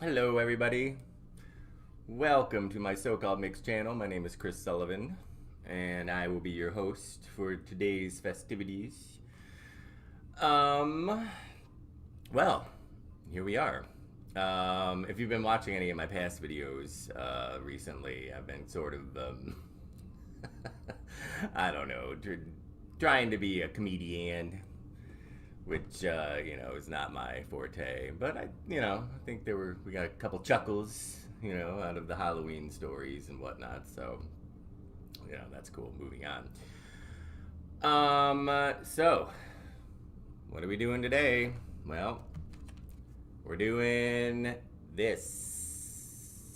Hello, everybody. Welcome to my so-called mixed channel. My name is Chris Sullivan, and I will be your host for today's festivities. Um, well, here we are. If you've been watching any of my past videos recently, I've been sort of, I don't know, trying to be a comedian, which is not my forte. But I think we got a couple chuckles, out of the Halloween stories and whatnot. So, that's cool. Moving on. So what are we doing today? Well, we're doing this.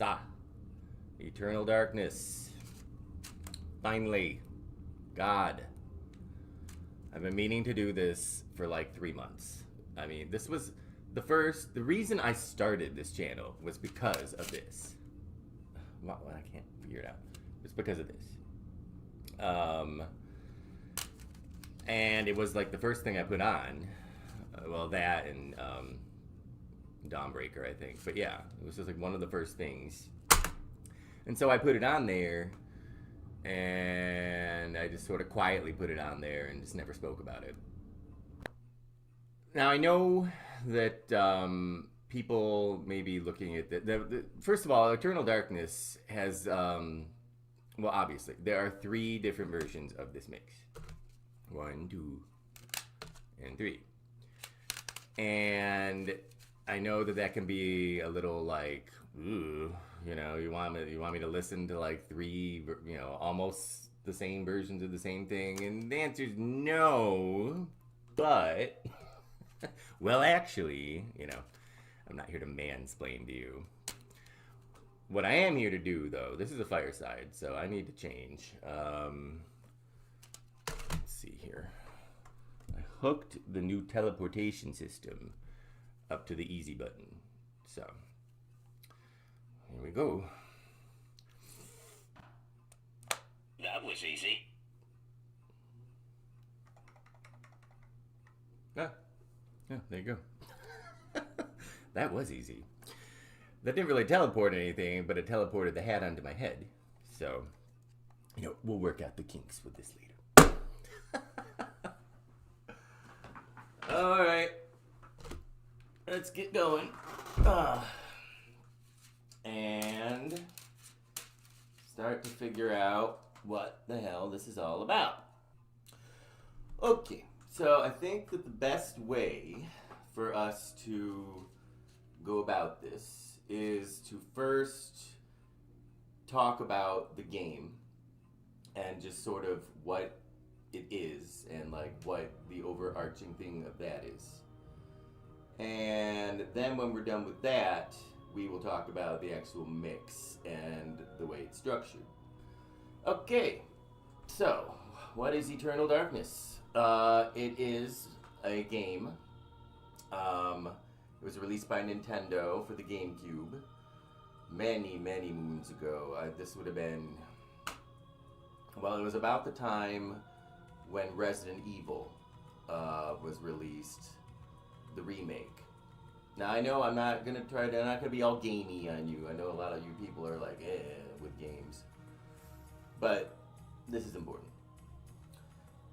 Eternal Darkness. Finally, God. I've been meaning to do this for like 3 months. I mean, this was the reason I started this channel was because of this. Well, I can't figure it out. It's because of this. And it was like the first thing I put on. Well, that and Dawnbreaker, I think. But yeah, it was just like one of the first things. And so I put it on there, and I just sort of quietly put it on there and just never spoke about it. Now I know that people may be looking at first of all, Eternal Darkness has, well, obviously there are 3 different versions of this mix. 1, 2, and 3. And I know that can be a little like, ooh, you want me to listen to like 3, almost the same versions of the same thing? And the answer is no. But, well, actually, I'm not here to mansplain to you. What I am here to do, though, this is a fireside, so I need to change. Let's see here. I hooked the new teleportation system up to the easy button. So, here we go. That was easy. Yeah, there you go. That was easy. That didn't really teleport anything, but it teleported the hat onto my head. So, we'll work out the kinks with this later. All right, let's get going. And start to figure out what the hell this is all about. Okay, so I think that the best way for us to go about this is to first talk about the game and just sort of what it is and like what the overarching thing of that is. And then when we're done with that, we will talk about the actual mix and the way it's structured. Okay, so what is Eternal Darkness? It is a game. It was released by Nintendo for the GameCube many, many moons ago. This would have been, well, it was about the time when Resident Evil was released, the remake. Now I know I'm not gonna be all gamey on you. I know a lot of you people are like, with games. But this is important.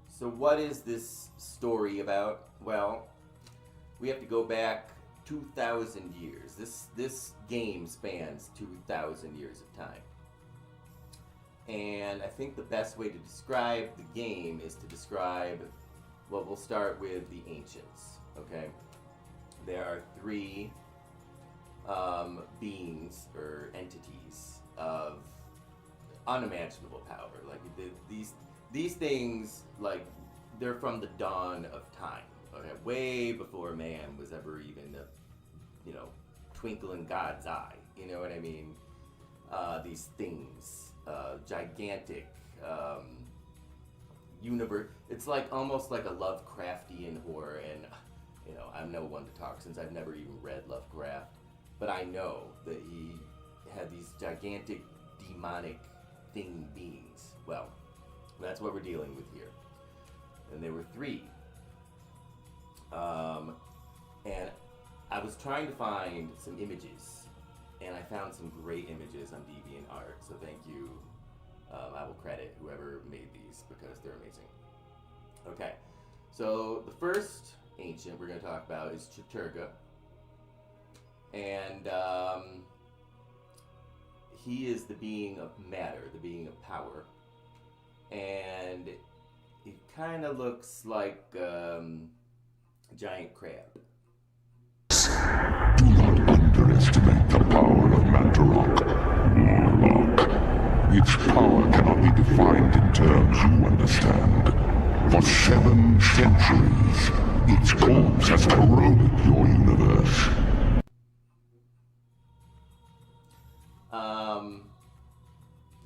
So what is this story about? Well, we have to go back 2,000 years. This game spans 2,000 years of time. And I think the best way to describe the game is to describe, well, we'll start with the ancients, okay? There are 3 beings or entities of unimaginable power. Like these things, like they're from the dawn of time. Okay, way before man was ever even a, twinkle in God's eye. You know what I mean? These things, gigantic, universe. It's like almost like a Lovecraftian horror, and I'm no one to talk since I've never even read Lovecraft, but I know that he had these gigantic demonic thing beings. Well, that's what we're dealing with here. And there were 3. And I was trying to find some images and I found some great images on DeviantArt, so thank you. I will credit whoever made these because they're amazing. Okay, so the first ancient we're going to talk about is Chattur'gha, and he is the being of matter, the being of power, and he kind of looks like a giant crab. Do not underestimate the power of Mantarok, Warlock. Its power cannot be defined in terms you understand. For 7 centuries, its corpse has corroded your universe.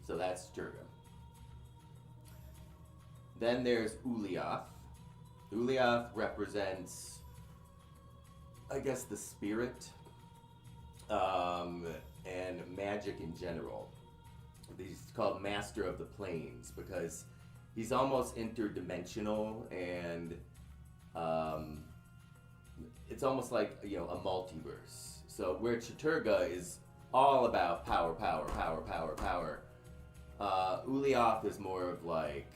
So that's Chattur'gha. Then there's Ulyaoth. Ulyaoth represents, I guess, the spirit and magic in general. He's called Master of the Planes because he's almost interdimensional, and it's almost like, you know, a multiverse. So where Chattur'gha is all about power, Ulyaoth is more of like,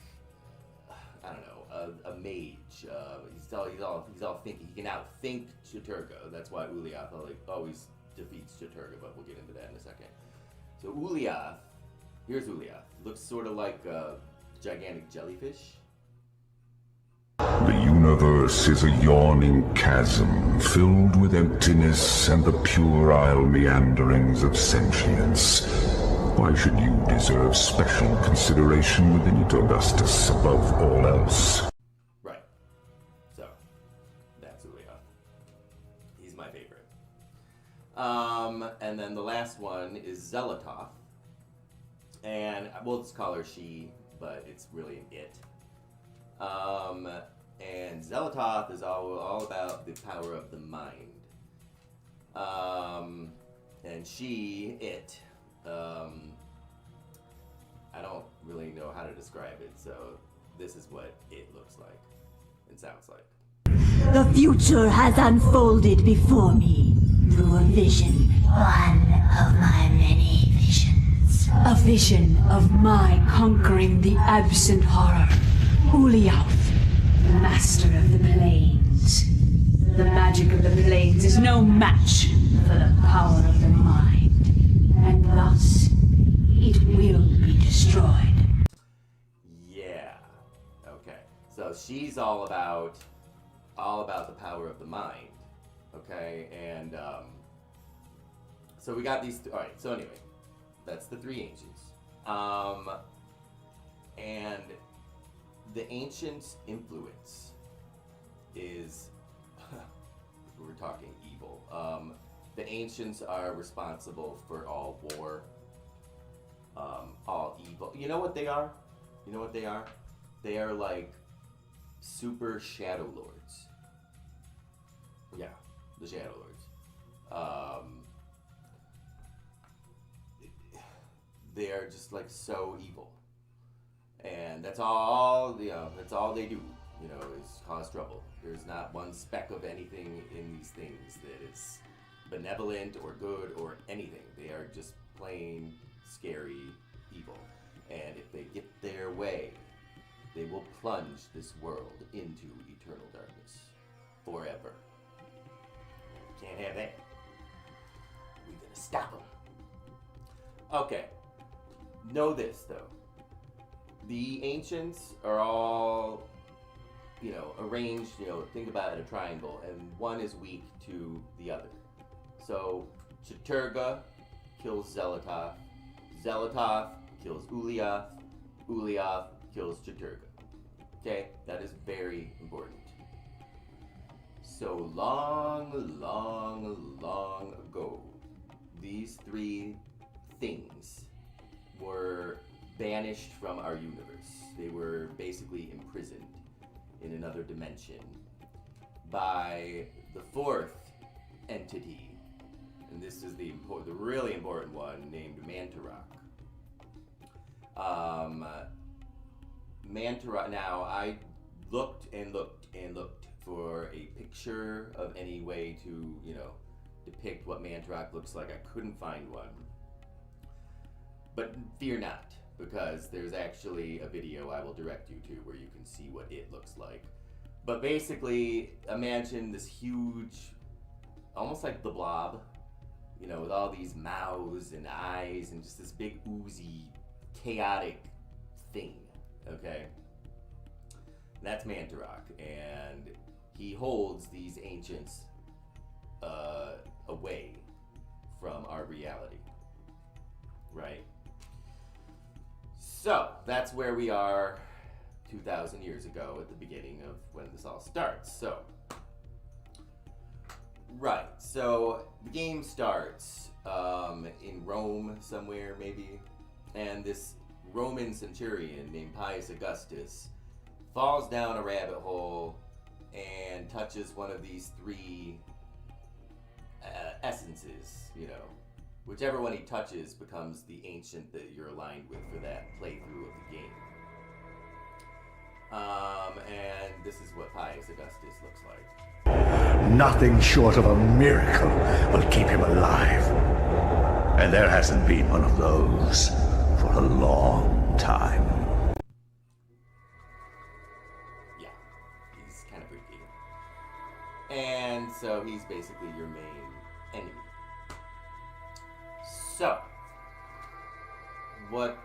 I don't know, a mage. He's all thinking. He can outthink Chattur'gha. That's why Ulyaoth always defeats Chattur'gha, but we'll get into that in a second. So Ulyaoth, here's Ulyaoth. Looks sort of like a gigantic jellyfish. The universe is a yawning chasm filled with emptiness and the puerile meanderings of sentience. Why should you deserve special consideration within it, Augustus, above all else? Right. So, that's Ulyaoth. He's my favorite. And then the last one is Xelatoth. And we'll just call her she, but it's really an it. And Xelatoth is all about the power of the mind. And she, it, I don't really know how to describe it, so this is what it looks like and sounds like. The future has unfolded before me through a vision. One of my many visions. A vision of my conquering the absent horror. Ulyaoth, the master of the plains. The magic of the plains is no match for the power of the mind. And thus, it will be destroyed. Yeah. Okay. So she's all about the power of the mind. Okay, and so we got these. All right. So anyway, that's the 3 ancients. And the ancients' influence is, we're talking evil. The ancients are responsible for all war, all evil. You know what they are? You know what they are? They are like super shadow lords. Yeah, the shadow lords. They are just like so evil. And that's all, that's all they do, is cause trouble. There's not one speck of anything in these things that is benevolent or good or anything. They are just plain scary evil. And if they get their way, they will plunge this world into eternal darkness forever. Can't have that. We're gonna stop them. Okay. Know this, though. The ancients are all, arranged, think about it, a triangle, and one is weak to the other. So, Chattur'gha kills Xelatoth, Xelatoth kills Ulyaoth, Ulyaoth kills Chattur'gha. Okay? That is very important. So long, long, long ago, these 3 things were banished from our universe. They were basically imprisoned in another dimension by the 4th entity, and this is the really important one, named Mantarok. Mantarok. Now, I looked and looked and looked for a picture of any way to, depict what Mantarok looks like. I couldn't find one. But fear not, because there's actually a video I will direct you to where you can see what it looks like. But basically, imagine this huge, almost like the Blob, you know, with all these mouths and eyes and just this big oozy, chaotic thing, okay? That's Mantarok, and he holds these ancients away from our reality, right? So, that's where we are 2,000 years ago at the beginning of when this all starts. So, right, so the game starts in Rome somewhere maybe, and this Roman centurion named Pius Augustus falls down a rabbit hole and touches one of these three essences, you know. Whichever one he touches becomes the ancient that you're aligned with for that playthrough of the game. And this is what Pius Augustus looks like. Nothing short of a miracle will keep him alive. And there hasn't been one of those for a long time. Yeah, he's kind of freaky. And so he's basically your main enemy. So, what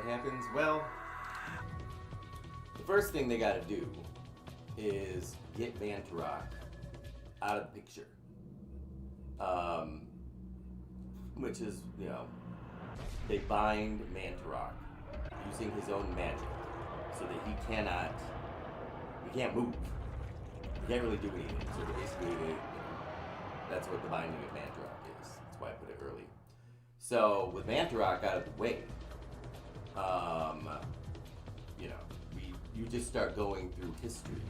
happens? Well, the first thing they gotta do is get Mantarok out of the picture. Which is, you know, they bind Mantarok using his own magic so that he can't move. He can't really do anything. So basically, that's what the binding of Mantarok is. That's why I put it early. So with Mantarok out of the way, you know, you just start going through history.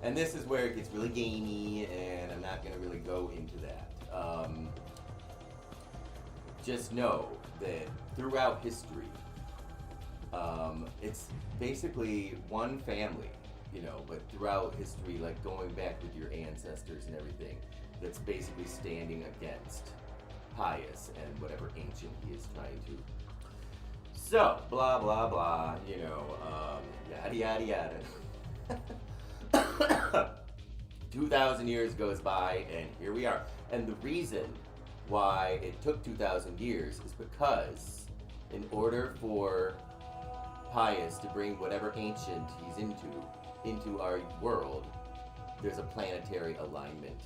And this is where it gets really gamey, and I'm not going to really go into that. Just know that throughout history, it's basically one family, you know, but throughout history, like going back with your ancestors and everything, that's basically standing against Pius and whatever ancient he is trying to. So, blah, blah, blah, you know, yada, yada, yada. 2,000 years goes by, and here we are. And the reason why it took 2,000 years is because in order for Pius to bring whatever ancient he's into our world, there's a planetary alignment,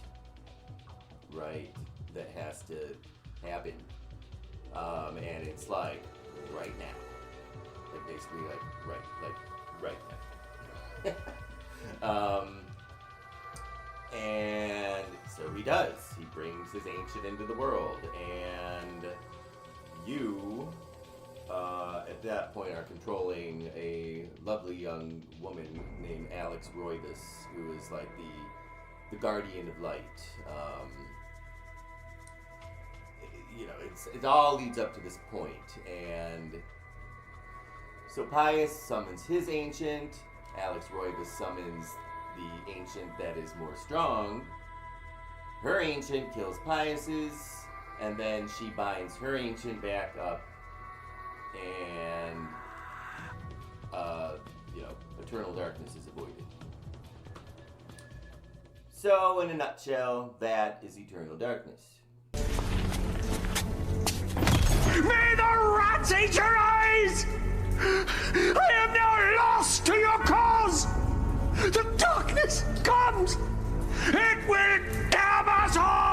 right, that has to happen. And it's like right now. Like basically right now. And so he does. He brings his ancient into the world, and you, at that point, are controlling a lovely young woman named Alex Roivas, who is like the guardian of light. You know, it all leads up to this point, and so Pius summons his ancient. Alex Roivas summons the ancient that is more strong. Her ancient kills Pius's, and then she binds her ancient back up, and you know, eternal darkness is avoided. So, in a nutshell, that is eternal darkness. May the rats eat your eyes! I am now lost to your cause! The darkness comes! It will damn us all!